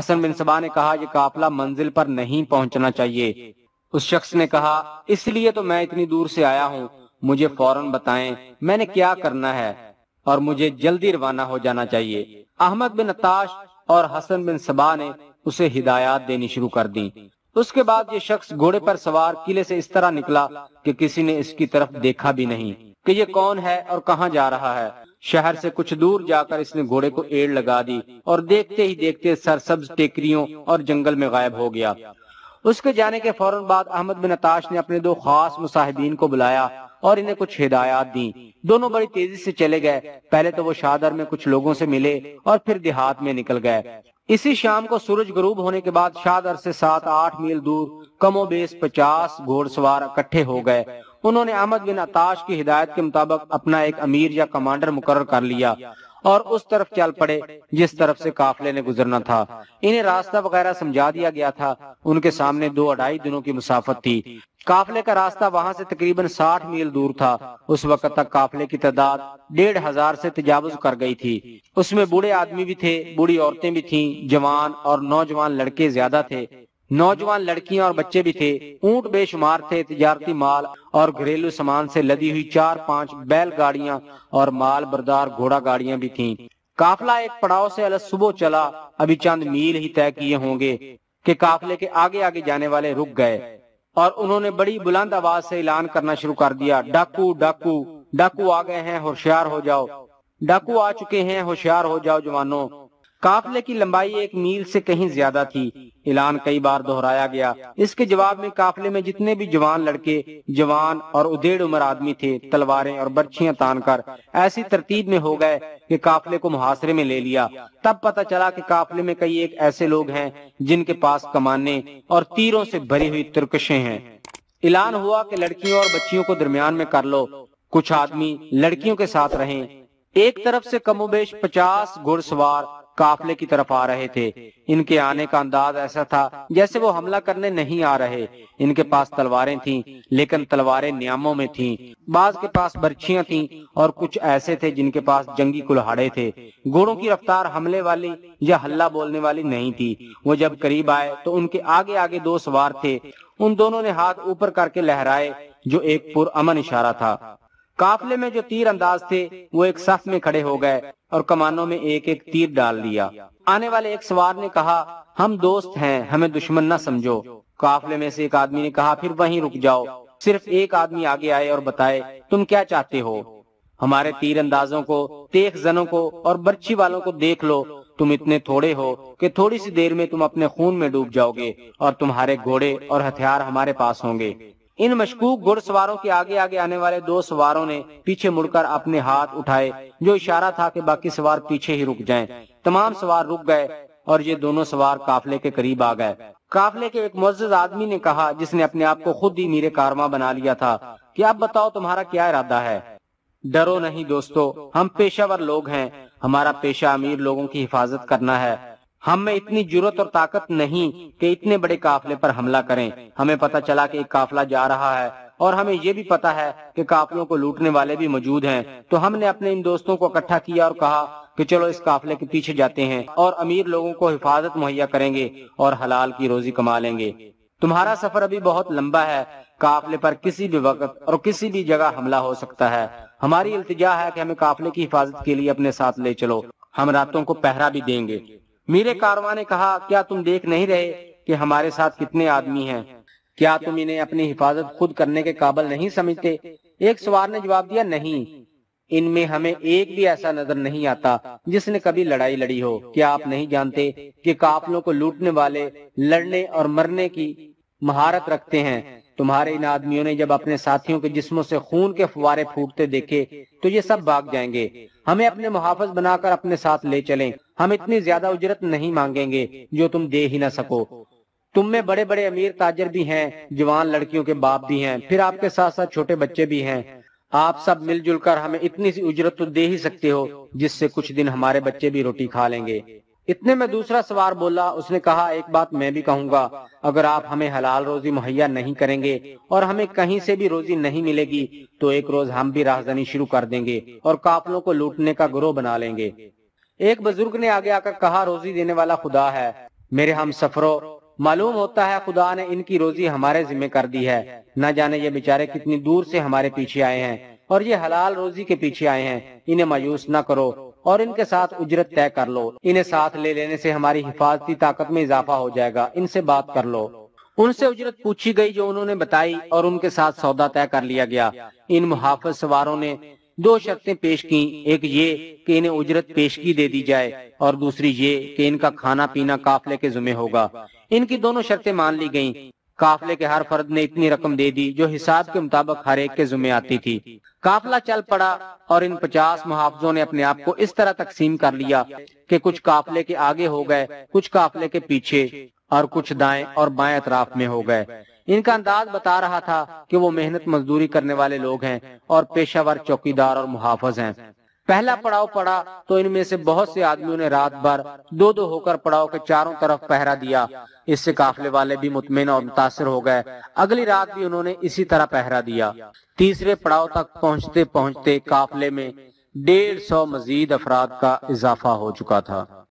حسن بن صبا نے کہا یہ قافلہ منزل پر نہیں پہنچنا چاہیے۔ اس شخص نے کہا اس لیے تو میں اتنی دور سے آیا ہوں، مجھے فوراً بتائیں میں نے کیا کرنا ہے اور مجھے جلدی روانہ ہو جانا چاہیے۔ احمد بن عطاش اور حسن بن صبا نے اسے ہدایات دینی شروع کر دی۔ اس کے بعد یہ شخص گھوڑے پر سوار قلعے سے اس طرح نکلا کہ کسی نے اس کی طرف دیکھا بھی نہیں کہ یہ کون ہے اور کہاں جا رہا ہے۔ شہر سے کچھ دور جا کر اس نے گھوڑے کو ایڑ لگا دی اور دیکھتے ہی دیکھتے سرسبز ٹیکریوں اور جنگل میں غائب ہو گیا۔ اس کے جانے کے فوراً بعد احمد بن عطاش نے اپنے دو خاص مصاحبین کو بلایا اور انہیں کچھ ہدایات دیں۔ دونوں بڑی تیزی سے چلے گئے۔ پہلے تو وہ شادر میں کچھ لوگوں سے ملے اور پھر دیہات میں نکل گئے۔ اسی شام کو سورج غروب ہونے کے بعد شادر سے 7-8 میل دور کم و بیش 50 گھوڑ سوار اکٹھے ہو گئے۔ انہوں نے احمد بن عطاش کی ہدایت کے مطابق اپنا ایک امیر یا کمانڈر مقرر کر لیا اور اس طرف چل پڑے جس طرف سے قافلے نے گزرنا تھا۔ انہیں راستہ وغیرہ سمجھا دیا گیا تھا۔ ان کے سامنے 2-2.5 دنوں کی مسافت تھی۔ قافلے کا راستہ وہاں سے تقریباً 60 میل دور تھا۔ اس وقت تک قافلے کی تعداد 1,500 سے تجاوز کر گئی تھی۔ اس میں بوڑھے آدمی بھی تھے، بوڑھی عورتیں بھی تھیں، جوان اور نوجوان لڑکے زیادہ تھے، نوجوان لڑکیاں اور بچے بھی تھے۔ اونٹ بے شمار تھے، تجارتی مال اور گھریلو سامان سے لدی ہوئی 4-5 بیل گاڑیاں اور مال بردار گھوڑا گاڑیاں بھی تھیں۔ قافلہ ایک پڑاؤ سے صبح چلا۔ ابھی چند میل ہی طے کیے ہوں گے کہ قافلے کے آگے آگے جانے والے رک گئے اور انہوں نے بڑی بلند آواز سے اعلان کرنا شروع کر دیا، ڈاکو ڈاکو ڈاکو آ گئے ہیں، ہوشیار ہو جاؤ، ڈاکو آ چکے ہیں، ہوشیار ہو جاؤ جوانوں۔ قافلے کی لمبائی 1 میل سے کہیں زیادہ تھی۔ اعلان کئی بار دہرایا گیا۔ اس کے جواب میں قافلے میں جتنے بھی جوان لڑکے، جوان اور ادھیڑ عمر آدمی تھے تلواریں اور برچھیاں تان کر ایسی ترتیب میں ہو گئے کہ قافلے کو محاصرے میں لے لیا۔ تب پتہ چلا کہ قافلے میں کئی ایک ایسے لوگ ہیں جن کے پاس کمانیں اور تیروں سے بھری ہوئی ترکشیں ہیں۔ اعلان ہوا کہ لڑکیوں اور بچیوں کو درمیان میں کر لو، کچھ آدمی لڑکیوں کے ساتھ رہیں۔ ایک طرف سے کم و بیش 50 گھڑ سوار قافلے کی طرف آ رہے تھے۔ ان کے آنے کا انداز ایسا تھا جیسے وہ حملہ کرنے نہیں آ رہے۔ ان کے پاس تلواریں تھیں لیکن تلواریں نیاموں میں تھیں، بعض کے پاس برچھیاں تھیں اور کچھ ایسے تھے جن کے پاس جنگی کلہاڑے تھے۔ گھوڑوں کی رفتار حملے والی یا ہلہ بولنے والی نہیں تھی۔ وہ جب قریب آئے تو ان کے آگے آگے 2 سوار تھے۔ ان دونوں نے ہاتھ اوپر کر کے لہرائے جو ایک پرامن اشارہ تھا۔ قافلے میں جو تیر انداز تھے وہ ایک صف میں کھڑے ہو گئے اور کمانوں میں ایک ایک تیر ڈال دیا۔ آنے والے ایک سوار نے کہا ہم دوست ہیں، ہمیں دشمن نہ سمجھو۔ قافلے میں سے ایک آدمی نے کہا پھر وہیں رک جاؤ، صرف ایک آدمی آگے آئے اور بتائے تم کیا چاہتے ہو۔ ہمارے تیر اندازوں کو، تیغ زنوں کو اور برچھی والوں کو دیکھ لو، تم اتنے تھوڑے ہو کہ تھوڑی سی دیر میں تم اپنے خون میں ڈوب جاؤ گے اور تمہارے گھوڑے اور ہتھیار ہمارے پاس ہوں گے۔ ان مشکوک گھڑ سواروں کے آگے آگے آنے والے 2 سواروں نے پیچھے مڑ کر اپنے ہاتھ اٹھائے جو اشارہ تھا کہ باقی سوار پیچھے ہی رک جائیں۔ تمام سوار رک گئے اور یہ دونوں سوار قافلے کے قریب آ گئے۔ قافلے کے ایک معزز آدمی نے کہا جس نے اپنے آپ کو خود ہی امیر کارواں بنا لیا تھا کہ اب بتاؤ تمہارا کیا ارادہ ہے۔ ڈرو نہیں دوستو، ہم پیشہ ور لوگ ہیں، ہمارا پیشہ امیر لوگوں کی حفاظت کرنا ہے۔ ہم میں اتنی جرت اور طاقت نہیں کہ اتنے بڑے قافلے پر حملہ کریں۔ ہمیں پتہ چلا کہ ایک قافلہ جا رہا ہے اور ہمیں یہ بھی پتہ ہے کہ قافلوں کو لوٹنے والے بھی موجود ہیں، تو ہم نے اپنے ان دوستوں کو اکٹھا کیا اور کہا کہ چلو اس قافلے کے پیچھے جاتے ہیں اور امیر لوگوں کو حفاظت مہیا کریں گے اور حلال کی روزی کما لیں گے۔ تمہارا سفر ابھی بہت لمبا ہے، قافلے پر کسی بھی وقت اور کسی بھی جگہ حملہ ہو سکتا ہے۔ ہماری التجا ہے کہ ہمیں قافلے کی حفاظت کے لیے اپنے ساتھ لے چلو، ہم راتوں کو پہرا بھی دیں گے۔ میرے کارواں نے کہا کیا تم دیکھ نہیں رہے کہ ہمارے ساتھ کتنے آدمی ہیں؟ کیا تم انہیں اپنی حفاظت خود کرنے کے قابل نہیں سمجھتے؟ ایک سوار نے جواب دیا نہیں، ان میں ہمیں ایک بھی ایسا نظر نہیں آتا جس نے کبھی لڑائی لڑی ہو۔ کیا آپ نہیں جانتے کہ قافلوں کو لوٹنے والے لڑنے اور مرنے کی مہارت رکھتے ہیں؟ تمہارے ان آدمیوں نے جب اپنے ساتھیوں کے جسموں سے خون کے فوارے پھوٹتے دیکھے تو یہ سب بھاگ جائیں گے۔ ہمیں اپنے محافظ بنا کر اپنے ساتھ لے چلیں، ہم اتنی زیادہ اجرت نہیں مانگیں گے جو تم دے ہی نہ سکو۔ تم میں بڑے بڑے امیر تاجر بھی ہیں، جوان لڑکیوں کے باپ بھی ہیں، پھر آپ کے ساتھ ساتھ چھوٹے بچے بھی ہیں۔ آپ سب مل جل کر ہمیں اتنی سی اجرت تو دے ہی سکتے ہو جس سے کچھ دن ہمارے بچے بھی روٹی کھا لیں گے۔ اتنے میں دوسرا سوار بولا، اس نے کہا ایک بات میں بھی کہوں گا، اگر آپ ہمیں حلال روزی مہیا نہیں کریں گے اور ہمیں کہیں سے بھی روزی نہیں ملے گی تو ایک روز ہم بھی راہزنی شروع کر دیں گے اور قافلوں کو لوٹنے کا گروہ بنا لیں گے۔ ایک بزرگ نے آگے آ کر کہا روزی دینے والا خدا ہے، میرے ہم سفروں، معلوم ہوتا ہے خدا نے ان کی روزی ہمارے ذمہ کر دی ہے۔ نہ جانے یہ بیچارے کتنی دور سے ہمارے پیچھے آئے ہیں اور یہ حلال روزی کے پیچھے آئے ہیں۔ انہیں مایوس نہ کرو اور ان کے ساتھ اجرت طے کر لو۔ انہیں ساتھ لے لینے سے ہماری حفاظتی طاقت میں اضافہ ہو جائے گا۔ ان سے بات کر لو۔ ان سے اجرت پوچھی گئی جو انہوں نے بتائی اور ان کے ساتھ سودا طے کر لیا گیا۔ ان محافظ سواروں نے دو شرطیں پیش کی، ایک یہ کہ انہیں اجرت پیشگی دے دی جائے اور دوسری یہ کہ ان کا کھانا پینا قافلے کے ذمہ ہوگا۔ ان کی دونوں شرطیں مان لی گئیں۔ قافلے کے ہر فرد نے اتنی رقم دے دی جو حساب کے مطابق ہر ایک کے ذمہ آتی تھی۔ قافلہ چل پڑا اور ان 50 محافظوں نے اپنے آپ کو اس طرح تقسیم کر لیا کہ کچھ قافلے کے آگے ہو گئے، کچھ قافلے کے پیچھے اور کچھ دائیں اور بائیں اطراف میں ہو گئے۔ ان کا انداز بتا رہا تھا کہ وہ محنت مزدوری کرنے والے لوگ ہیں اور پیشہ ور چوکیدار اور محافظ ہیں۔ پہلا پڑاؤ پڑا تو ان میں سے بہت سے آدمیوں نے رات بھر دو دو ہو کر پڑاؤ کے چاروں طرف پہرا دیا۔ اس سے قافلے والے بھی مطمئن اور متاثر ہو گئے۔ اگلی رات بھی انہوں نے اسی طرح پہرا دیا۔ تیسرے پڑاؤ تک پہنچتے پہنچتے قافلے میں 150 مزید افراد کا اضافہ ہو چکا تھا۔